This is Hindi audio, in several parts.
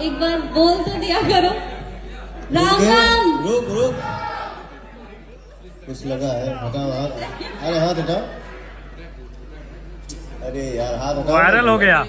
एक बार बोल तो दिया करो। राम राम। रुक रुक, कुछ लगा है, हटाओ हाथ। अरे हाथ हटाओ, अरे यार हाथ हटाओ। वायरल हो गया।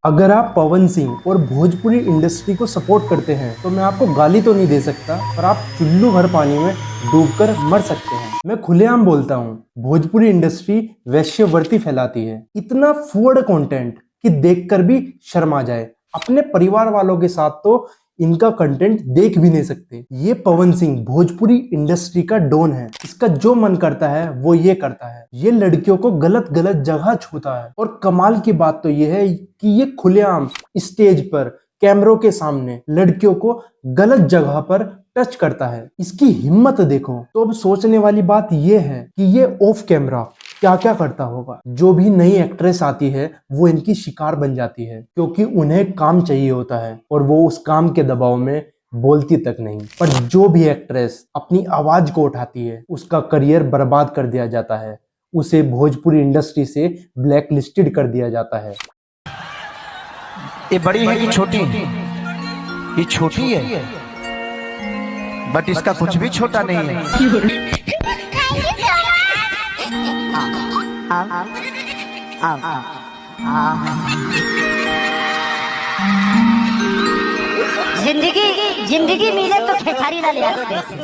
अगर आप पवन सिंह और भोजपुरी इंडस्ट्री को सपोर्ट करते हैं तो मैं आपको गाली तो नहीं दे सकता, पर आप चुल्लू भर पानी में डूबकर मर सकते हैं। मैं खुलेआम बोलता हूँ, भोजपुरी इंडस्ट्री वैश्यवृत्ति फैलाती है। इतना फूड कंटेंट कि देखकर भी शर्म आ जाए। अपने परिवार वालों के साथ तो इनका कंटेंट देख भी नहीं सकते। ये पवन सिंह भोजपुरी इंडस्ट्री का डॉन है। इसका जो मन करता है वो ये करता है। ये लड़कियों को गलत गलत जगह छूता है, और कमाल की बात तो ये है कि ये खुलेआम स्टेज पर कैमरों के सामने लड़कियों को गलत जगह पर टच करता है। इसकी हिम्मत देखो। तो अब सोचने वाली बात ये है कि ये ऑफ कैमरा क्या क्या करता होगा। जो भी नई एक्ट्रेस आती है वो इनकी शिकार बन जाती है, क्योंकि उन्हें काम चाहिए होता है और वो उस काम के दबाव में बोलती तक नहीं। पर जो भी एक्ट्रेस अपनी आवाज को उठाती है उसका करियर बर्बाद कर दिया जाता है। उसे भोजपुरी इंडस्ट्री से ब्लैक लिस्टेड कर दिया जाता है। ये बड़ी है कि छोटी? ये छोटी है, बट इसका कुछ भी छोटा नहीं है। जिंदगी मिले तो खेसारी लाल यादव जैसे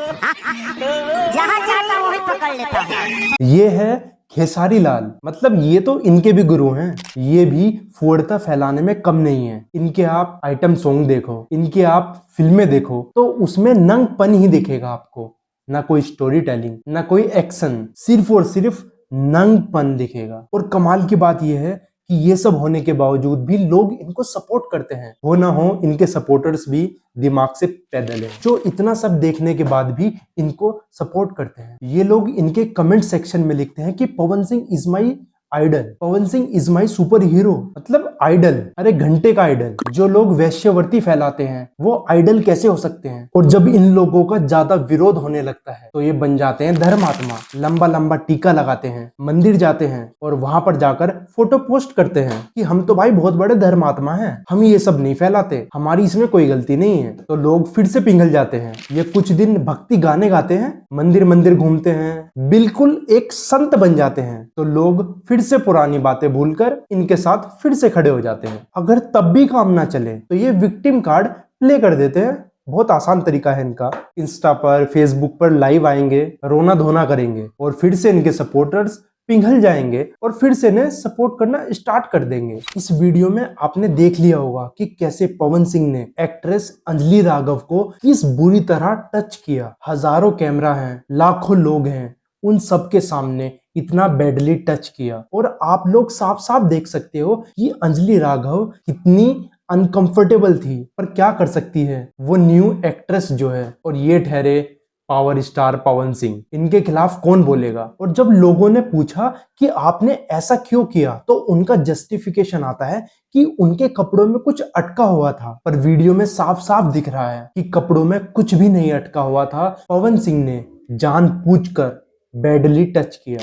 जहाँ चाहता वहीं पकड़ लेता है। ये है खेसारी लाल, मतलब ये तो इनके भी गुरु हैं। ये भी फूडता फैलाने में कम नहीं है। इनके आप आइटम सॉन्ग देखो, इनके आप फिल्में देखो, तो उसमें नंगपन ही दिखेगा आपको। ना कोई स्टोरी टेलिंग, ना कोई एक्शन, सिर्फ और सिर्फ नंगपन दिखेगा। और कमाल की बात यह है कि ये सब होने के बावजूद भी लोग इनको सपोर्ट करते हैं। हो ना हो, इनके सपोर्टर्स भी दिमाग से पैदल हैं, जो इतना सब देखने के बाद भी इनको सपोर्ट करते हैं। ये लोग इनके कमेंट सेक्शन में लिखते हैं कि Pawan Singh is my idol, Pawan Singh is my super hero. मतलब आइडल, अरे घंटे का आइडल। जो लोग वैश्यवृत्ति फैलाते हैं वो आइडल कैसे हो सकते हैं? और जब इन लोगों का ज्यादा विरोध होने लगता है तो ये बन जाते हैं धर्मात्मा। लंबा लंबा टीका लगाते हैं, मंदिर जाते हैं और वहां पर जाकर फोटो पोस्ट करते हैं कि हम तो भाई बहुत बड़े धर्मात्मा हैं, हम ये सब नहीं फैलाते, हमारी इसमें कोई गलती नहीं है। तो लोग फिर से पिघल जाते हैं। ये कुछ दिन भक्ति गाने गाते हैं, मंदिर मंदिर घूमते हैं, बिल्कुल एक संत बन जाते हैं। तो लोग फिर से पुरानी बातें भूलकर इनके साथ फिर से खड़े हो जाते हैं। अगर तब भी काम ना चले तो ये विक्टिम कार्ड प्ले कर देते हैं। बहुत आसान तरीका है इनका। इंस्टा पर, फेसबुक पर लाइव आएंगे, रोना धोना करेंगे और फिर से इनके सपोर्टर्स पिघल जाएंगे और फिर से इन्हें सपोर्ट करना स्टार्ट कर देंगे। इस वीडियो में आपने देख लिया होगा कि कैसे पवन सिंह ने एक्ट्रेस अंजलि राघव को किस बुरी तरह टच किया। हजारों कैमरा हैं, लाखों लोग हैं, उन सबके सामने इतना बैडली टच किया। और आप लोग साफ साफ देख सकते हो कि अंजलि राघव कितनी अनकंफर्टेबल थी, पर क्या कर सकती है वो न्यू एक्ट्रेस जो है। और ये ठहरे पावर स्टार पवन सिंह, इनके खिलाफ कौन बोलेगा? और जब लोगों ने पूछा कि आपने ऐसा क्यों किया तो उनका जस्टिफिकेशन आता है कि उनके कपड़ों में कुछ अटका हुआ था। पर वीडियो में साफ साफ दिख रहा है कि कपड़ों में कुछ भी नहीं अटका हुआ था। पवन सिंह ने जानबूझकर बैडली टच किया।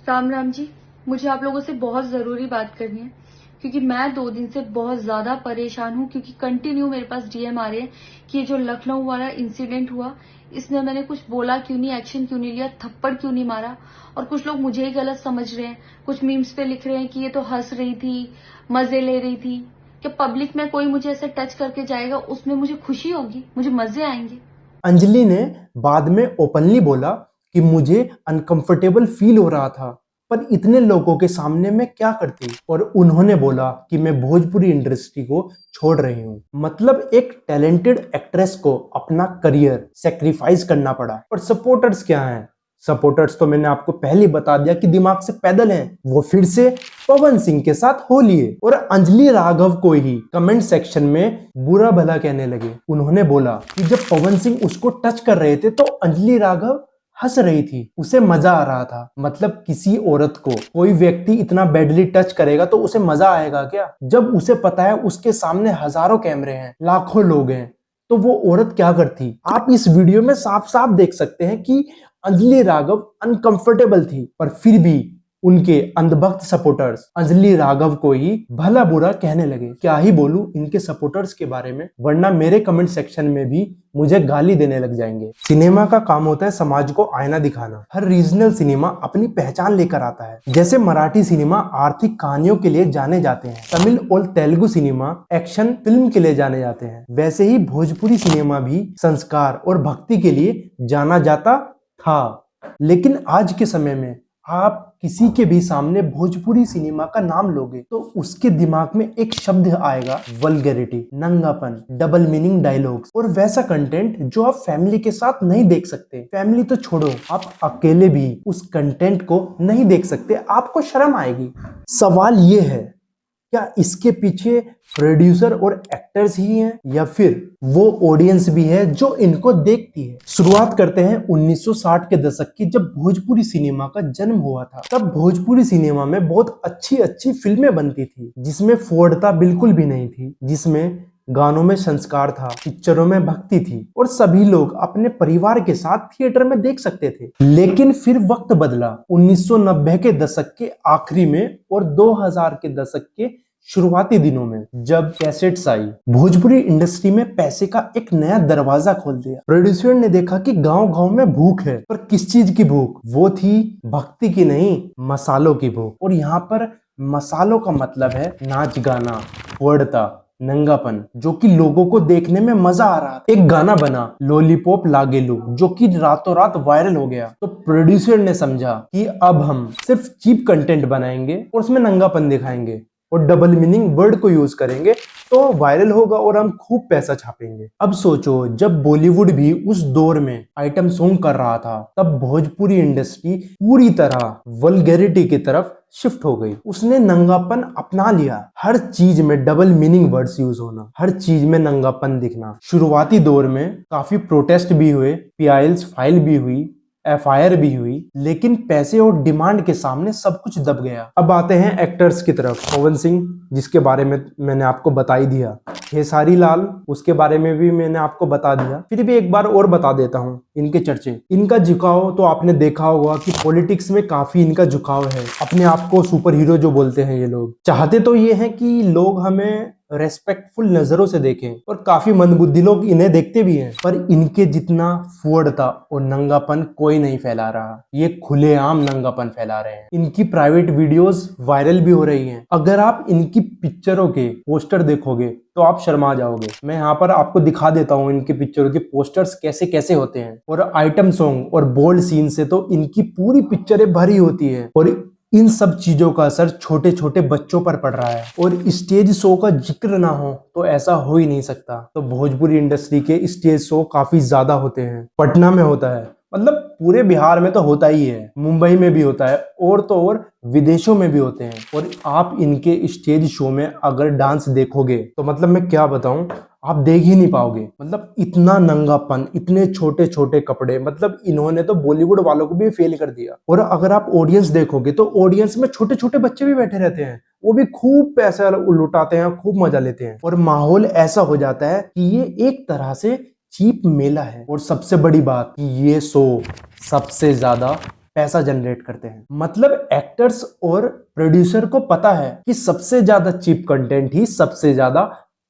राम राम जी, मुझे आप लोगों से बहुत ज़रूरी बात करनी है, क्योंकि मैं 2 दिन से बहुत ज़्यादा परेशान हूँ। क्योंकि कंटिन्यू मेरे पास डीएम आ रहे हैं कि ये जो लखनऊ वाला इंसिडेंट हुआ, इसमें मैंने कुछ बोला क्यों नहीं, एक्शन क्यों नहीं लिया, थप्पड़ क्यों नहीं मारा। और कुछ लोग मुझे ही गलत समझ रहे हैं। कुछ मीम्स पे लिख रहे हैं कि ये तो हंस रही थी, मजे ले रही थी। कि पब्लिक में कोई मुझे ऐसे टच करके जाएगा, उसमें मुझे खुशी होगी, मुझे मजे आएंगे। अंजलि ने बाद में ओपनली बोला कि मुझे अनकंफर्टेबल फील हो रहा था, पर इतने लोगों के सामने मैं क्या करती। और उन्होंने बोला कि मैं भोजपुरी इंडस्ट्री को छोड़ रही हूँ। मतलब एक टैलेंटेड एक्ट्रेस को अपना करियर सेक्रीफाइस करना पड़ा। और सपोर्टर्स क्या हैं? सपोर्टर्स तो मैंने आपको पहले बता दिया कि दिमाग से पैदल हैं। वो फिर से पवन सिंह के साथ हो लिए और अंजलि राघव को ही कमेंट सेक्शन में बुरा भला कहने लगे। उन्होंने बोला कि जब पवन सिंह उसको टच कर रहे थे तो अंजलि राघव हंस रही थी, उसे मजा आ रहा था। मतलब किसी औरत को कोई व्यक्ति इतना बैडली टच करेगा तो उसे मजा आएगा क्या? जब उसे पता है उसके सामने हजारों कैमरे हैं, लाखों लोग हैं, तो वो औरत क्या करती? आप इस वीडियो में साफ साफ देख सकते हैं कि अंजलि राघव अनकंफर्टेबल थी, पर फिर भी उनके अंधभक्त सपोर्टर्स अंजलि राघव को ही भला बुरा कहने लगे। क्या ही बोलूं इनके सपोर्टर्स के बारे में, वरना मेरे कमेंट सेक्शन में भी मुझे गाली देने लग जाएंगे। सिनेमा का काम होता है समाज को आईना दिखाना। हर रीजनल सिनेमा अपनी पहचान लेकर आता है। जैसे मराठी सिनेमा आर्थिक कहानियों के लिए जाने जाते हैं, तमिल और तेलुगु सिनेमा एक्शन फिल्म के लिए जाने जाते हैं, वैसे ही भोजपुरी सिनेमा भी संस्कार और भक्ति के लिए जाना जाता था। लेकिन आज के समय में आप किसी के भी सामने भोजपुरी सिनेमा का नाम लोगे तो उसके दिमाग में एक शब्द आएगा, वल्गैरिटी, नंगापन, डबल मीनिंग डायलॉग्स और वैसा कंटेंट जो आप फैमिली के साथ नहीं देख सकते। फैमिली तो छोड़ो, आप अकेले भी उस कंटेंट को नहीं देख सकते, आपको शर्म आएगी। सवाल ये है, क्या इसके पीछे प्रोड्यूसर और एक्टर्स ही हैं या फिर वो ऑडियंस भी है जो इनको देखती है। शुरुआत करते हैं 1960 के दशक की, जब भोजपुरी सिनेमा का जन्म हुआ था। तब भोजपुरी सिनेमा में बहुत अच्छी अच्छी फिल्में बनती थी, जिसमें फोड़ता बिल्कुल भी नहीं थी, जिसमें गानों में संस्कार था, पिक्चरों में भक्ति थी और सभी लोग अपने परिवार के साथ थिएटर में देख सकते थे। लेकिन फिर वक्त बदला। 1990 के दशक के आखिरी में और 2000 के दशक के शुरुआती दिनों में जब कैसेट्स आई, भोजपुरी इंडस्ट्री में पैसे का एक नया दरवाजा खोल दिया। प्रोड्यूसर ने देखा कि गांव-गांव में भूख है, पर किस चीज की भूख? वो थी भक्ति की नहीं, मसालों की भूख। और यहाँ पर मसालों का मतलब है नाच गाना, फोड़ता, नंगापन, जो कि लोगों को देखने में मजा आ रहा था। एक गाना बना लॉलीपॉप लागेलू, जो कि रातों रात वायरल हो गया। तो प्रोड्यूसर ने समझा कि अब हम सिर्फ चीप कंटेंट बनाएंगे और उसमें नंगापन दिखाएंगे और डबल मीनिंग वर्ड को यूज करेंगे तो वायरल होगा और हम खूब पैसा छापेंगे। अब सोचो, जब बॉलीवुड भी उस दौर में आइटम सॉन्ग कर रहा था, तब भोजपुरी इंडस्ट्री पूरी तरह वल्गैरिटी की तरफ शिफ्ट हो गई। उसने नंगापन अपना लिया। हर चीज में डबल मीनिंग वर्ड्स यूज होना, हर चीज में नंगापन दिखना। शुरुआती दौर में काफी प्रोटेस्ट भी हुए, पीआईएल्स फाइल भी हुई, एफआईआर भी हुई, लेकिन पैसे और डिमांड के सामने सब कुछ दब गया। अब आते हैं एक्टर्स की तरफ। पवन सिंह, जिसके बारे में मैंने आपको बता ही दिया, खेसारी लाल, उसके बारे में भी मैंने आपको बता दिया, फिर भी एक बार और बता देता हूँ इनके चर्चे। इनका झुकाव तो आपने देखा होगा कि पॉलिटिक्स में काफी इनका झुकाव है। अपने आप को सुपर हीरो जो बोलते हैं ये लोग, चाहते तो ये हैं कि लोग हमें रेस्पेक्टफुल नजरों से देखें और काफी मंदबुद्धि लोग इन्हें देखते भी हैं, पर इनके जितना फोड़ता और नंगापन कोई नहीं फैला रहा। ये खुलेआम नंगापन फैला रहे हैं। इनकी प्राइवेट वीडियोस वायरल भी हो रही हैं। अगर आप इनकी पिक्चरों के पोस्टर देखोगे तो आप शर्मा जाओगे। मैं यहाँ पर आपको दिखा देता हूँ इनके पिक्चरों के पोस्टर्स कैसे कैसे होते हैं। और आइटम सॉन्ग और बोल्ड सीन से तो इनकी पूरी पिक्चरें भरी होती है और इन सब चीजों का असर छोटे छोटे बच्चों पर पड़ रहा है। और स्टेज शो का जिक्र ना हो तो ऐसा हो ही नहीं सकता। तो भोजपुरी इंडस्ट्री के स्टेज शो काफी ज्यादा होते हैं। पटना में होता है, मतलब पूरे बिहार में तो होता ही है, मुंबई में भी होता है और तो और विदेशों में भी होते हैं। और आप इनके स्टेज शो में अगर डांस देखोगे तो मतलब मैं क्या बताऊं, आप देख ही नहीं पाओगे। मतलब इतना नंगापन, इतने छोटे छोटे कपड़े, मतलब इन्होंने तो बॉलीवुड वालों को भी फेल कर दिया। और अगर आप ऑडियंस देखोगे तो ऑडियंस में छोटे छोटे बच्चे भी बैठे रहते हैं, वो भी खूब पैसा लुटाते हैं, खूब मजा लेते हैं। और माहौल ऐसा हो जाता है कि ये एक तरह से चीप मेला है। और सबसे बड़ी बात कि ये शो सबसे ज्यादा पैसा जनरेट करते हैं। मतलब एक्टर्स और प्रोड्यूसर को पता है कि सबसे ज्यादा चीप कंटेंट ही सबसे ज्यादा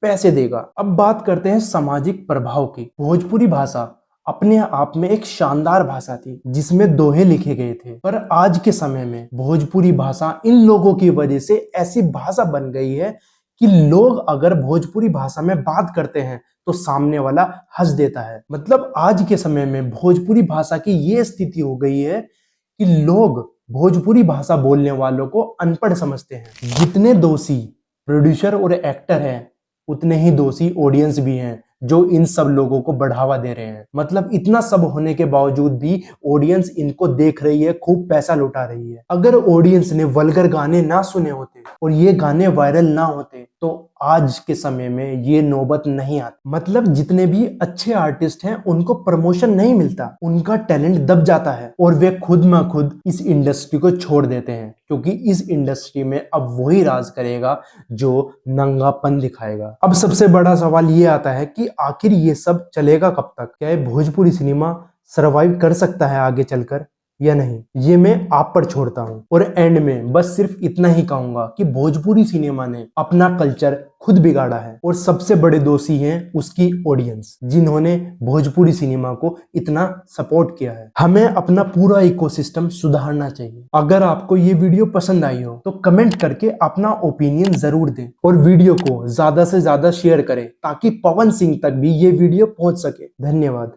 पैसे देगा। अब बात करते हैं सामाजिक प्रभाव की। भोजपुरी भाषा अपने आप में एक शानदार भाषा थी जिसमें दोहे लिखे गए थे, पर आज के समय में भोजपुरी भाषा इन लोगों की वजह से ऐसी भाषा बन गई है कि लोग अगर भोजपुरी भाषा में बात करते हैं तो सामने वाला हंस देता है। मतलब आज के समय में भोजपुरी भाषा की ये स्थिति हो गई है कि लोग भोजपुरी भाषा बोलने वालों को अनपढ़ समझते हैं। जितने दोषी प्रोड्यूसर और एक्टर हैं, उतने ही दोषी ऑडियंस भी हैं जो इन सब लोगों को बढ़ावा दे रहे हैं। मतलब इतना सब होने के बावजूद भी ऑडियंस इनको देख रही है, खूब पैसा लुटा रही है। अगर ऑडियंस ने वल्गर गाने ना सुने होते और ये गाने वायरल ना होते तो आज के समय में ये नौबत नहीं आती। मतलब जितने भी अच्छे आर्टिस्ट हैं उनको प्रमोशन नहीं मिलता, उनका टैलेंट दब जाता है और वे खुद में खुद इस इंडस्ट्री को छोड़ देते हैं, क्योंकि इस इंडस्ट्री में अब वही राज करेगा जो नंगापन दिखाएगा। अब सबसे बड़ा सवाल ये आता है कि आखिर ये सब चलेगा कब तक? क्या ये भोजपुरी सिनेमा सरवाइव कर सकता है आगे चलकर? या नहीं, ये मैं आप पर छोड़ता हूँ। और एंड में बस सिर्फ इतना ही कहूंगा कि भोजपुरी सिनेमा ने अपना कल्चर खुद बिगाड़ा है और सबसे बड़े दोषी हैं उसकी ऑडियंस, जिन्होंने भोजपुरी सिनेमा को इतना सपोर्ट किया है। हमें अपना पूरा इकोसिस्टम सुधारना चाहिए। अगर आपको ये वीडियो पसंद आई हो तो कमेंट करके अपना ओपिनियन जरूर दें और वीडियो को ज्यादा से ज्यादा शेयर करें ताकि पवन सिंह तक भी ये वीडियो पहुंच सके। धन्यवाद।